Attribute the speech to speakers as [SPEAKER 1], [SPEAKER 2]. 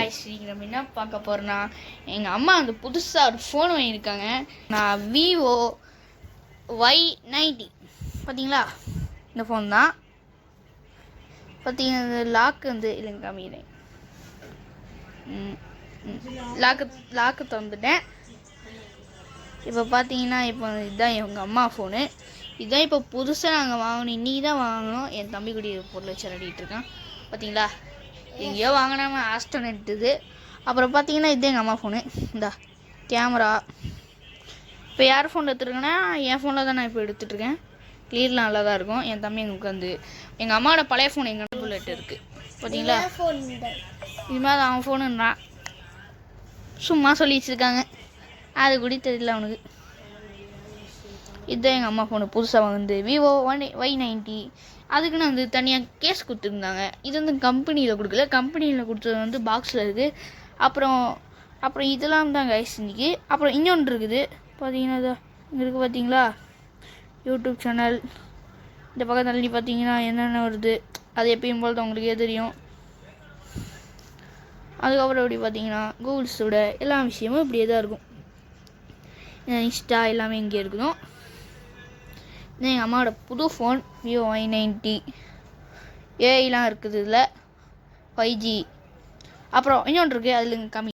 [SPEAKER 1] Guys நம்ம என்ன பார்க்க போகிறோன்னா எங்கள் அம்மா வந்து புதுசாக ஒரு ஃபோன் வாங்கியிருக்காங்க. நான் விவோ Y90 பார்த்தீங்களா, இந்த ஃபோன் தான். பார்த்தீங்கன்னா இந்த லாக்கு வந்து இல்லைங்க காமிக்கிறேன். லாக்கு திறந்துட்டேன். இப்போ பார்த்தீங்கன்னா இப்போ இதுதான் எங்கள் அம்மா ஃபோனு. இதுதான் இப்போ புதுசாக நாங்கள் வாங்கணும், இன்றைக்கி தான் வாங்கணும். என் தம்பி கூடி பொருள் வச்சு விளையாடிட்டு இருக்கான். பார்த்தீங்களா, எங்கேயோ வாங்கினாம ஆஸ்டன் எடுத்தது. அப்புறம் பார்த்தீங்கன்னா இதுதான் எங்கள் அம்மா ஃபோனு. இந்த கேமரா இப்போ யார் ஃபோன் எடுத்துருக்கேன்னா என் ஃபோனில் தான் நான் இப்போ எடுத்துகிட்ருக்கேன். கிளியர்லாம் நல்லா தான் இருக்கும். என் தம்பி எங்களுக்கு வந்து எங்கள் அம்மாவோட பழைய ஃபோன் எங்கள் புல்லட் இருக்குது. பார்த்தீங்களா, இது மாதிரி அவன் ஃபோனுன்றான், சும்மா சொல்லி வச்சுருக்காங்க, அது கூட தெரியல அவனுக்கு. இதுதான் எங்கள் அம்மா ஃபோனு புதுசாக வந்து விவோ Y90. அதுக்குன்னு வந்து தனியாக கேஸ் கொடுத்துருந்தாங்க. இது வந்து கம்பெனியில் கொடுக்கல, கம்பெனியில் கொடுத்தது வந்து பாக்ஸில் இருக்குது. அப்புறம் இதெல்லாம் தான் கைஸ் இன்றைக்கி. அப்புறம் இன்னொன்று இருக்குது பார்த்தீங்கன்னா, இங்கே இருக்குது பார்த்தீங்களா, யூடியூப் சேனல். இந்த பக்கம் தள்ளி பார்த்தீங்கன்னா என்னென்ன வருது அது எப்பயும் போல் தான் உங்களுக்கே தெரியும். அதுக்கப்புறம் எப்படி பார்த்தீங்கன்னா கூகுள்ஸோட எல்லா விஷயமும் இப்படியே தான் இருக்கும். இன்ஸ்டா எல்லாமே இங்கே இருக்கணும். இது எங்கள் அம்மாவோட புது ஃபோன் விவோ Y90. ஏஐலாம் இருக்குது இதில், 5G. அப்புறம் இன்னொன்று இருக்குது, அதில் கம்மி